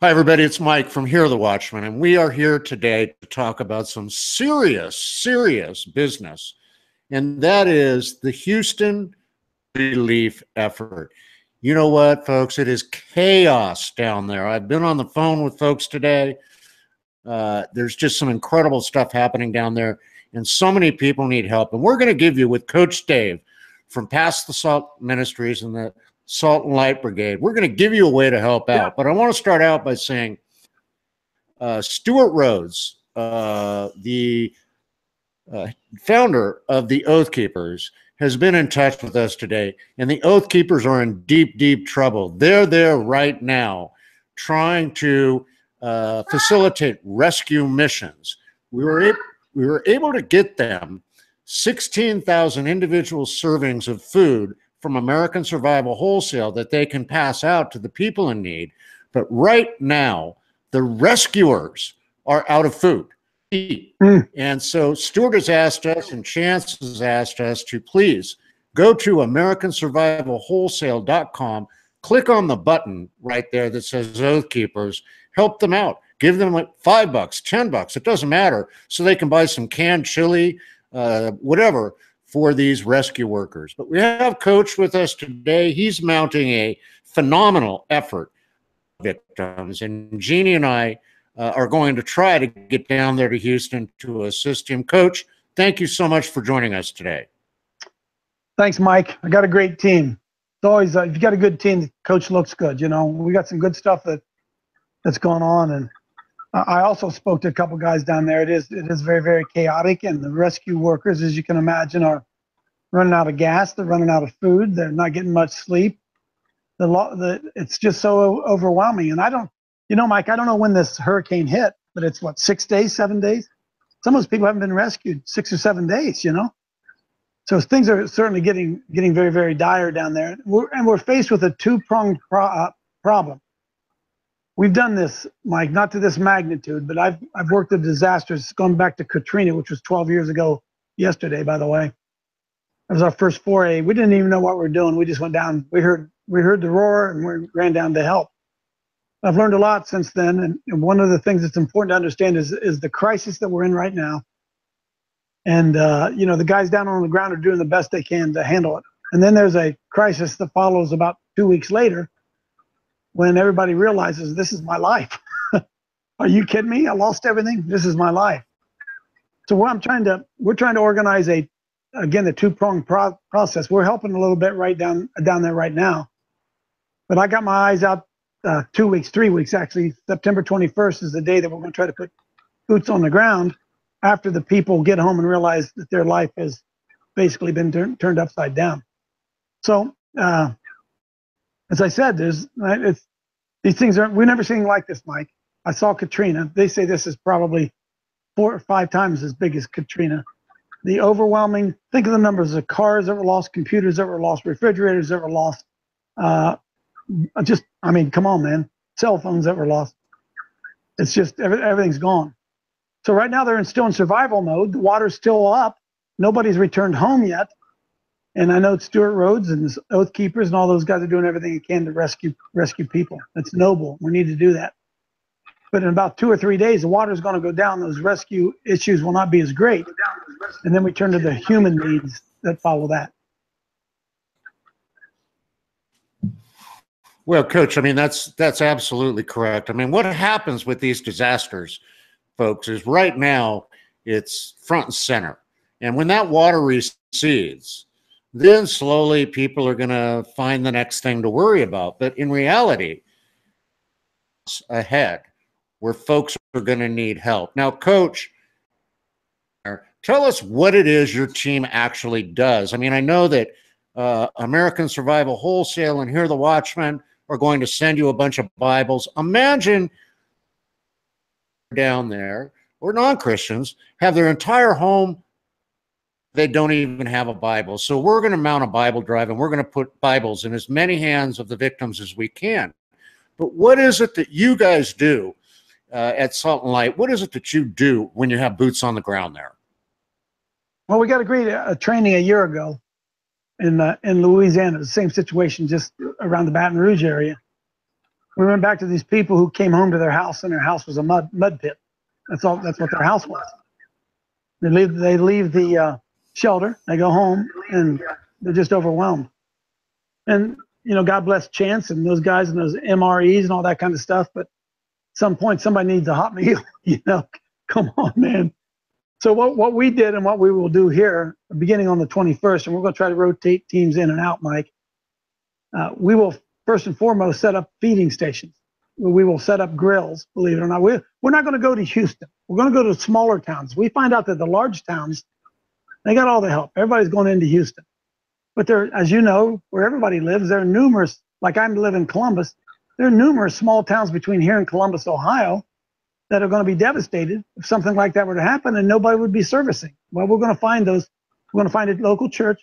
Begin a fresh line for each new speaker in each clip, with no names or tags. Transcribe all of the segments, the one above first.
Hi, everybody. It's Mike from Here the Watchmen, and we are here today to talk about some serious business, and that is the Houston relief effort. You know what, folks? It is chaos down there. I've been on the phone with folks today. There's just some incredible stuff happening down there, and so many people need help. And we're going to give you, with Coach Dave from Past the Salt Ministries and the Salt and Light Brigade, we're going to give you a way to help out. But I want to start out by saying Stuart Rhodes, the founder of the Oath Keepers, has been in touch with us today, and the Oath Keepers are in deep trouble. They're there right now trying to facilitate rescue missions. We were able to get them 16,000 individual servings of food from American Survival Wholesale that they can pass out to the people in need. But right now, the rescuers are out of food. And so Stuart has asked us, and Chance has asked us to please go to AmericanSurvivalWholesale.com, click on the button right there that says Oath Keepers, help them out. Give them like $5, $10, it doesn't matter, so they can buy some canned chili, whatever, for these rescue workers. But we have Coach with us today. He's mounting a phenomenal effort, victims, and Jeannie and I are going to try to get down there to Houston to assist him. Coach, thank you so much for joining us today.
Thanks, Mike. I got a great team. It's always, if you got a good team, the coach looks good. You know, we got some good stuff that's going on. And I also spoke to a couple guys down there. It is very chaotic, and the rescue workers, as you can imagine, are running out of gas. They're running out of food. They're not getting much sleep. It's just so overwhelming. And I don't, you know, Mike, I don't know when this hurricane hit, but it's what, 6 days, 7 days? Some of those people haven't been rescued 6 or 7 days, you know? So things are certainly getting very dire down there. We're faced with a two-pronged problem. We've done this, Mike, not to this magnitude, but I've worked at disasters going back to Katrina, which was 12 years ago yesterday, by the way. That was our first foray. We didn't even know what we were doing. We just went down. We heard the roar, and we ran down to help. I've learned a lot since then, and one of the things that's important to understand is the crisis that we're in right now. And you know, the guys down on the ground are doing the best they can to handle it. And then there's a crisis that follows about 2 weeks later, when everybody realizes this is my life. Are you kidding me? I lost everything. This is my life. So we're trying to organize again, the two-pronged process. We're helping a little bit right down there right now. But I got my eyes out 2 weeks, 3 weeks actually. September 21st is the day that we're going to try to put boots on the ground after the people get home and realize that their life has basically been turned upside down. So, as I said, these things we've never seen like this, Mike. I saw Katrina. They say this is probably 4 or 5 times as big as Katrina. The overwhelming, think of the numbers of cars that were lost, computers that were lost, refrigerators that were lost. I mean, come on, man. Cell phones that were lost. It's just, everything's gone. So right now they're still in survival mode. The water's still up. Nobody's returned home yet. And I know Stuart Rhodes and the Oath Keepers and all those guys are doing everything they can to rescue people. That's noble. We need to do that. But in about 2 or 3 days, the water's going to go down. Those rescue issues will not be as great. And then we turn to the human needs that follow that.
Well, Coach, I mean, that's absolutely correct. I mean, what happens with these disasters, folks, is right now it's front and center. And when that water recedes, then slowly people are going to find the next thing to worry about. But in reality, it's ahead where folks are going to need help. Now, Coach, tell us what it is your team actually does. I mean, I know that American Survival Wholesale and Here the Watchmen are going to send you a bunch of Bibles. Imagine down there, or non-Christians, have their entire home, they don't even have a Bible. So we're going to mount a Bible drive, and we're going to put Bibles in as many hands of the victims as we can. But what is it that you guys do at Salt and Light? What is it that you do when you have boots on the ground there?
Well, we got a great training a year ago in Louisiana, the same situation, just around the Baton Rouge area. We went back to these people who came home to their house, and their house was a mud pit. That's all. That's what their house was. They leave the shelter. They go home, and they're just overwhelmed. And you know, God bless Chance and those guys and those MREs and all that kind of stuff. But at some point, somebody needs a hot meal. You know, come on, man. So what we did and what we will do here, beginning on the 21st, and we're going to try to rotate teams in and out, Mike. We will first and foremost set up feeding stations. We will set up grills. Believe it or not, we're not going to go to Houston. We're going to go to smaller towns. We find out that the large towns, they got all the help. Everybody's going into Houston. But there, as you know, where everybody lives, there are numerous, like I live in Columbus, there are numerous small towns between here and Columbus, Ohio, that are going to be devastated if something like that were to happen and nobody would be servicing. Well, we're going to find those. We're going to find a local church.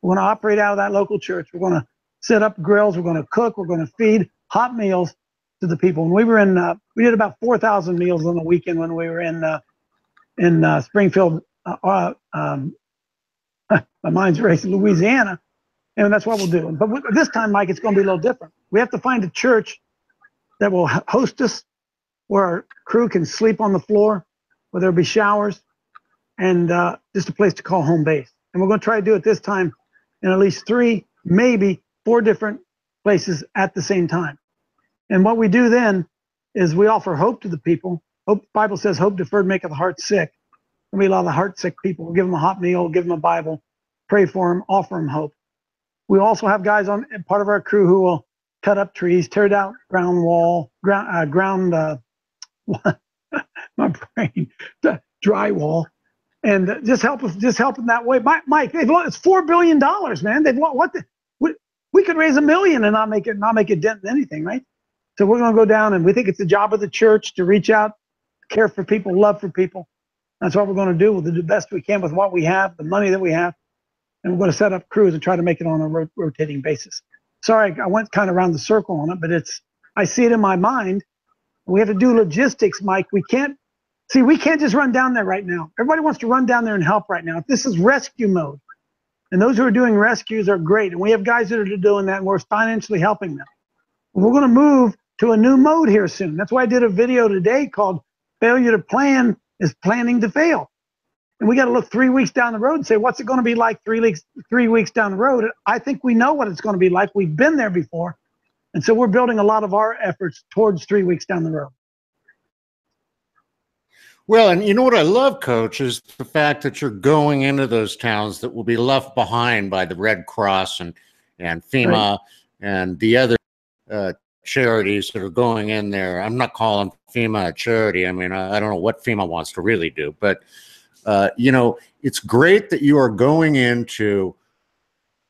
We're going to operate out of that local church. We're going to set up grills. We're going to cook. We're going to feed hot meals to the people. When we were in, we did about 4,000 meals on the weekend when we were in Springfield, my mind's racing, Louisiana, and that's what we'll do. But this time, Mike, it's going to be a little different. We have to find a church that will host us, where our crew can sleep on the floor, where there'll be showers, and just a place to call home base. And we're going to try to do it this time in at least 3, maybe 4 different places at the same time. And what we do then is we offer hope to the people. Hope, the Bible says, hope deferred maketh the heart sick. And we allow the heart sick people. We'll give them a hot meal, give them a Bible, pray for them, offer them hope. We also have guys on part of our crew who will cut up trees, tear down my brain, drywall, and just help them that way. Mike, it's $4 billion, man. We could raise $1 million and not make a dent in anything, right? So we're going to go down, and we think it's the job of the church to reach out, care for people, love for people. That's what we're going to do. We'll do the best we can with what we have, the money that we have, and we're going to set up crews and try to make it on a rotating basis. Sorry, I went kind of around the circle on it, but I see it in my mind. We have to do logistics, Mike. We can't just run down there right now. Everybody wants to run down there and help right now. This is rescue mode. And those who are doing rescues are great. And we have guys that are doing that, and we're financially helping them. We're going to move to a new mode here soon. That's why I did a video today called Failure to Plan is Planning to Fail. And we got to look 3 weeks down the road and say, what's it going to be like 3 weeks down the road? I think we know what it's going to be like. We've been there before. And so we're building a lot of our efforts towards 3 weeks down the road.
Well, and you know what I love, Coach, is the fact that you're going into those towns that will be left behind by the Red Cross and FEMA, right, and the other charities that are going in there. I'm not calling FEMA a charity. I mean, I don't know what FEMA wants to really do, but you know, it's great that you are going into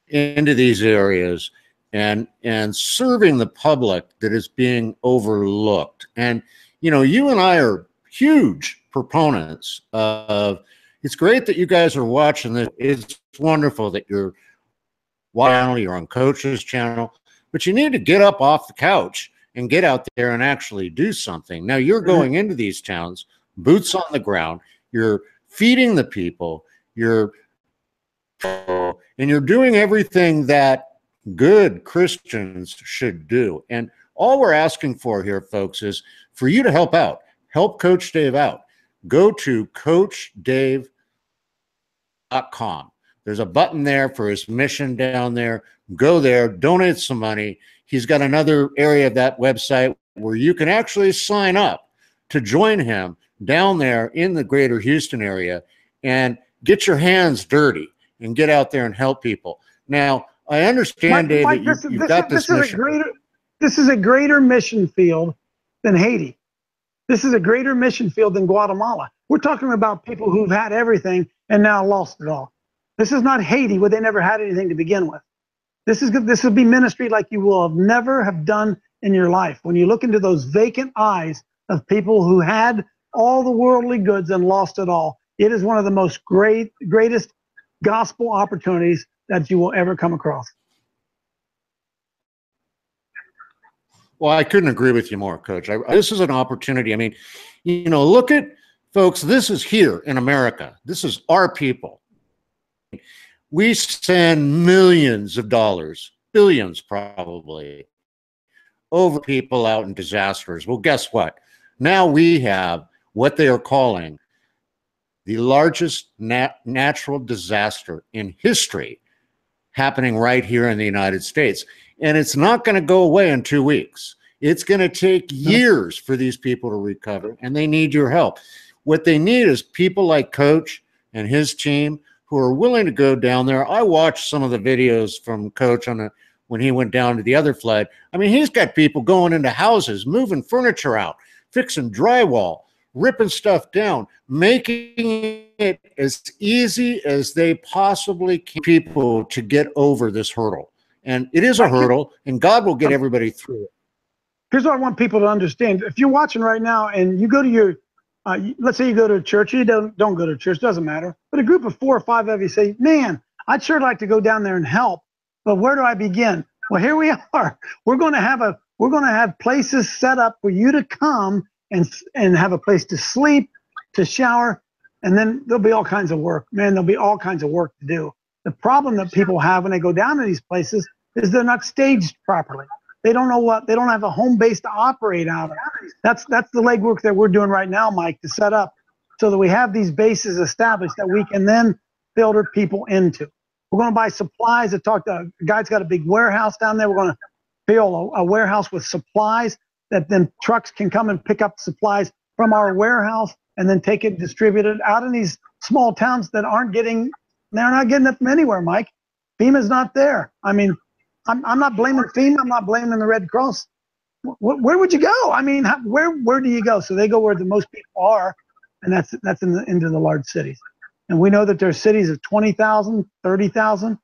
these areas and serving the public that is being overlooked. And you know, you and I are huge proponents of. It's great that you guys are watching this. It's wonderful that you're on Coach's channel, but you need to get up off the couch and get out there and actually do something. Now you're going into these towns, boots on the ground. You're feeding the people. You're doing everything that good Christians should do. And all we're asking for here, folks, is for you to help out. Help Coach Dave out. Go to CoachDave.com. There's a button there for his mission down there. Go there, donate some money. He's got another area of that website where you can actually sign up to join him down there in the greater Houston area and get your hands dirty and get out there and help people. Now, I understand, Dave, that you've got this mission.
This is a greater mission field than Haiti. This is a greater mission field than Guatemala. We're talking about people who've had everything and now lost it all. This is not Haiti where they never had anything to begin with. This will be ministry like you will never have done in your life. When you look into those vacant eyes of people who had all the worldly goods and lost it all, it is one of the most greatest gospel opportunities that you will ever come across.
Well, I couldn't agree with you more, Coach. This is an opportunity. I mean, you know, look at, folks, this is here in America. This is our people. We send millions of dollars, billions probably, over people out in disasters. Well, guess what? Now we have what they are calling the largest natural disaster in history happening right here in the United States. And it's not going to go away in 2 weeks. It's going to take years for these people to recover, and they need your help. What they need is people like Coach and his team who are willing to go down there. I watched some of the videos from Coach when he went down to the other flood. I mean, he's got people going into houses, moving furniture out, fixing drywall, ripping stuff down, making it as easy as they possibly can, people to get over this hurdle. And it is a hurdle, and God will get everybody through it.
Here's what I want people to understand. If you're watching right now and you go to your, let's say you go to a church, you don't go to church, doesn't matter. But a group of 4 or 5 of you say, man, I'd sure like to go down there and help, but where do I begin? Well, here we are. We're going to have places set up for you to come and have a place to sleep, to shower, and then there'll be all kinds of work. Man, there'll be all kinds of work to do. The problem that people have when they go down to these places is they're not staged properly. They don't know they don't have a home base to operate out of. That's the legwork that we're doing right now, Mike, to set up so that we have these bases established that we can then filter people into. We're going to buy supplies. A guy's got a big warehouse down there. We're going to fill a warehouse with supplies that then trucks can come and pick up supplies from our warehouse and then take it and distribute it out in these small towns that they're not getting it from anywhere, Mike. FEMA's not there. I mean, I'm not blaming FEMA. I'm not blaming the Red Cross. Where would you go? I mean, where do you go? So they go where the most people are, and that's into the large cities. And we know that there's cities of 20,000, 30,000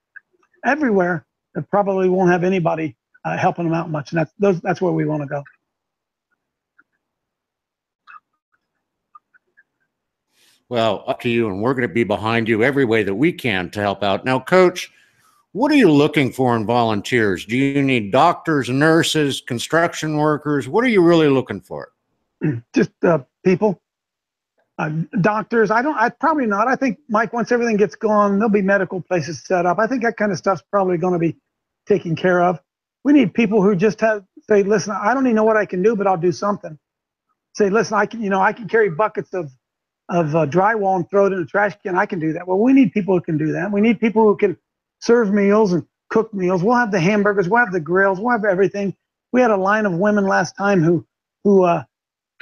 everywhere that probably won't have anybody helping them out much. And that's where we want to go.
Well, up to you, and we're going to be behind you every way that we can to help out. Now, Coach, what are you looking for in volunteers? Do you need doctors, nurses, construction workers? What are you really looking for?
Just people, doctors. Probably not. I think, Mike, once everything gets going, there'll be medical places set up. I think that kind of stuff's probably going to be taken care of. We need people who just say, listen, I don't even know what I can do, but I'll do something. Say, listen, I can carry buckets of drywall and throw it in a trash can. I can do that. Well, we need people who can do that. We need people who can serve meals and cook meals. We'll have the hamburgers. We'll have the grills. We'll have everything. We had a line of women last time who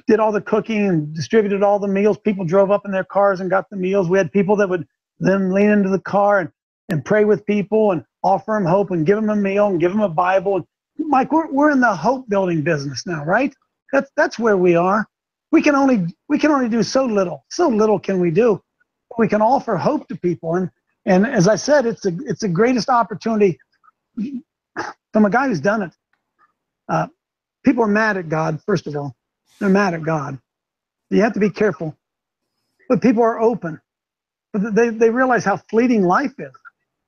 did all the cooking and distributed all the meals. People drove up in their cars and got the meals. We had people that would then lean into the car and pray with people and offer them hope and give them a meal and give them a Bible. And Mike, we're in the hope building business now, right? That's where we are. We can only do so little. So little can we do. We can offer hope to people. And as I said, it's the greatest opportunity from a guy who's done it. People are mad at God, first of all. They're mad at God. You have to be careful. But people are open. But they realize how fleeting life is.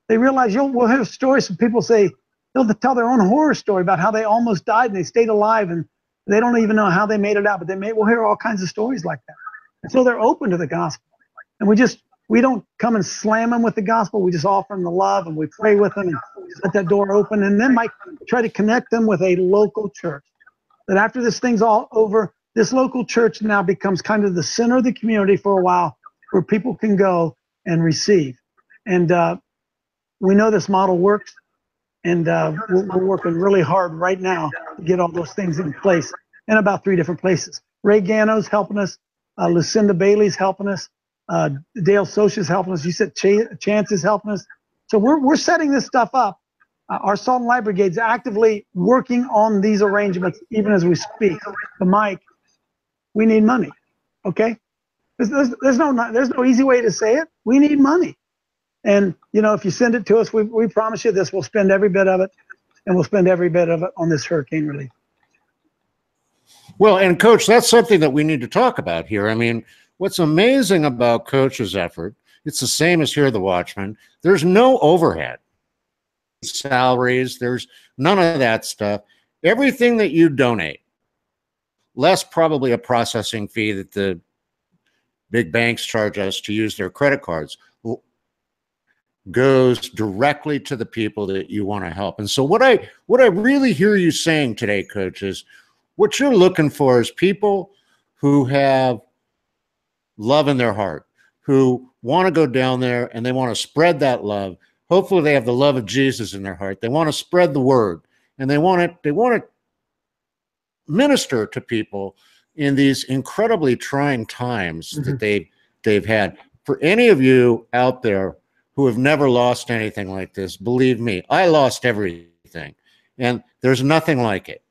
They realize we'll hear stories from people they'll tell their own horror story about how they almost died and they stayed alive and they don't even know how they made it out, but we'll hear all kinds of stories like that. And so they're open to the gospel. And we don't come and slam them with the gospel. We just offer them the love and we pray with them and let that door open. And then Mike, try to connect them with a local church. That after this thing's all over, this local church now becomes kind of the center of the community for a while where people can go and receive. And we know this model works. And we're working really hard right now to get all those things in place in about 3 different places. Ray Gano's helping us. Lucinda Bailey's helping us. Dale Socha's helping us. You said Chance is helping us. So we're setting this stuff up. Our Salt and Light Brigade's actively working on these arrangements even as we speak. But Mike, we need money, okay? There's no easy way to say it. We need money. And, if you send it to us, we promise you this. We'll spend every bit of it, and we'll spend every bit of it on this hurricane relief.
Well, and Coach, that's something that we need to talk about here. I mean, what's amazing about Coach's effort, it's the same as here at the Watchmen. There's no overhead, salaries, there's none of that stuff. Everything that you donate, less probably a processing fee that the big banks charge us to use their credit cards. goes directly to the people that you want to help. And so what I really hear you saying today, Coach, is what you're looking for is people who have love in their heart, who want to go down there and they want to spread that love. Hopefully they have the love of Jesus in their heart. They want to spread the word, and they want to minister to people in these incredibly trying times that they've had. For any of you out there who have never lost anything like this, believe me, I lost everything, and there's nothing like it.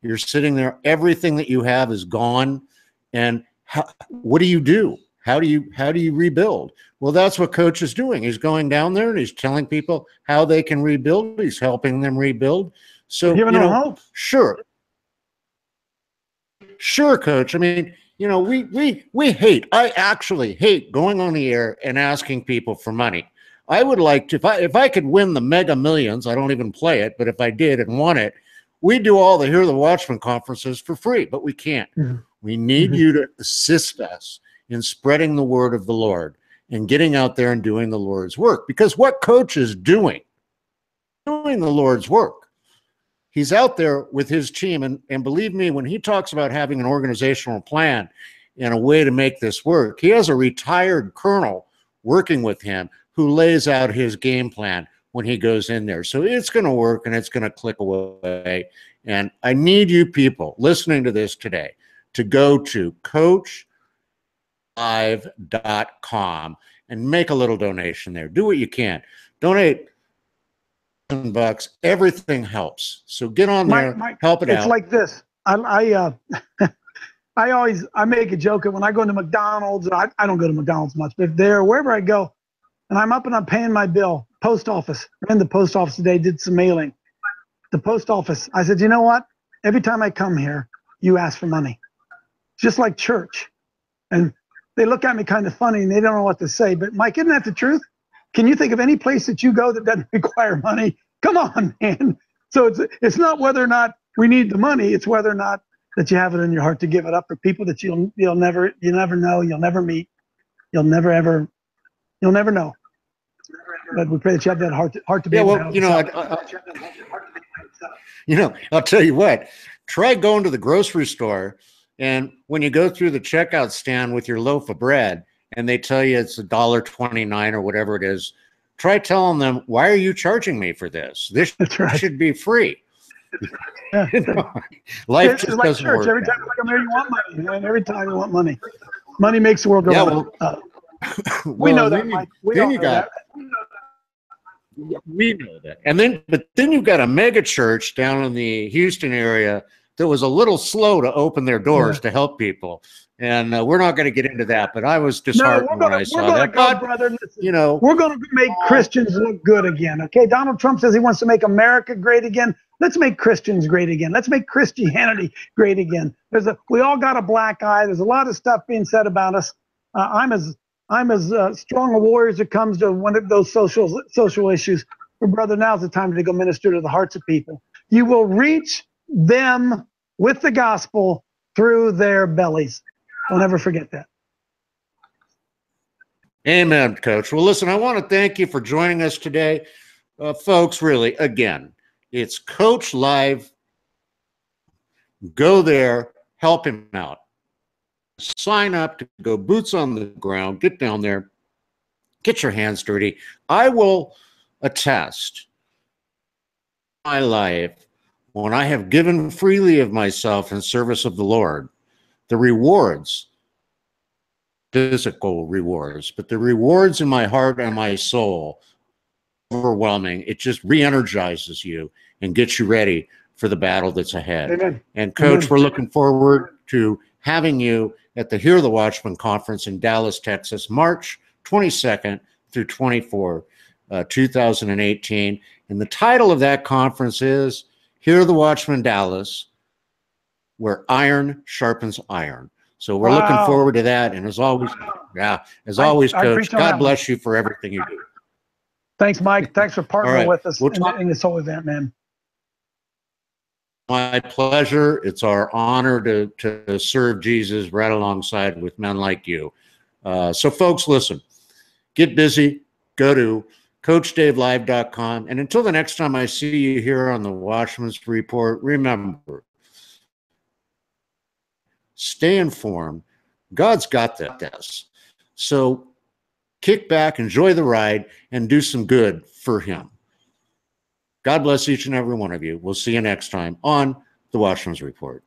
You're sitting there, everything that you have is gone, and what do you do? How do you rebuild? Well, that's what Coach is doing. He's going down there and he's telling people how they can rebuild. He's helping them rebuild. So, you know, hope. Sure, Coach. I mean, you know, I actually hate going on the air and asking people for money. I would like to, if I could win the Mega Millions, I don't even play it, but if I did and won it, we do all the Hear the Watchman conferences for free, but we can't. We need you to assist us in spreading the word of the Lord and getting out there and doing the Lord's work. Because what Coach is doing the Lord's work. He's out there with his team, and believe me, when he talks about having an organizational plan and a way to make this work, he has a retired colonel working with him who lays out his game plan when he goes in there. So it's going to work and it's going to click away. And I need you people listening to this today to go to coachlive.com and make a little donation there. Do what you can. Donate $1,000. Everything helps. So get on there, help it out.
It's like this. I make a joke that when I go into McDonald's, I don't go to McDonald's much, but if there, wherever I go, and I'm up and I'm paying my bill, post office, ran the post office today, did some mailing. The post office, I said, you know what? Every time I come here, you ask for money. Just like church. And they look at me kind of funny and they don't know what to say. But Mike, isn't that the truth? Can you think of any place that you go that doesn't require money? Come on, man. So it's not whether or not we need the money. It's whether or not that you have it in your heart to give it up for people that you'll never know, you'll never meet, you'll never know. But we pray that you have that heart to be able to help.
I'll tell you what. Try going to the grocery store, and when you go through the checkout stand with your loaf of bread, and they tell you it's $1.29 or whatever it is, try telling them, why are you charging me for this? This should be free.
Yeah.
Life just
like
doesn't
church.
work.
Every time you come here, you want money. Man. Every time you want money. Money makes the world go round. We know that, Mike. We know that.
We know that. But then you've got a mega church down in the Houston area that was a little slow to open their doors to help people. And we're not going to get into that, but I was disheartened when I saw that. But,
brother, we're going to make Christians look good again. Okay. Donald Trump says he wants to make America great again. Let's make Christians great again. Let's make Christianity great again. We all got a black eye. There's a lot of stuff being said about us. I'm as strong a warrior as it comes to one of those social issues. But brother, now's the time to go minister to the hearts of people. You will reach them with the gospel through their bellies. Don't ever forget that.
Amen, Coach. Well, listen, I want to thank you for joining us today. Folks, really, again, it's Coach Live. Go there, help him out. Sign up to go boots on the ground, get down there, get your hands dirty. I will attest my life when I have given freely of myself in service of the Lord, the rewards, physical rewards, but the rewards in my heart and my soul, overwhelming. It just re-energizes you and gets you ready for the battle that's ahead.
Amen.
And Coach, we're looking forward to having you at the Hear the Watchman Conference in Dallas, Texas, March 22nd through 24, 2018. And the title of that conference is Hear the Watchman Dallas, where iron sharpens iron. So we're looking forward to that. And as always, always, Coach, God bless you for everything you do.
Thanks, Mike. Thanks for partnering with us in this whole event, man.
My pleasure. It's our honor to serve Jesus right alongside with men like you. So folks, listen, get busy, go to CoachDaveLive.com. And until the next time I see you here on the Watchman's Report, remember, stay informed. God's got this. So kick back, enjoy the ride, and do some good for him. God bless each and every one of you. We'll see you next time on the Watchman's Report.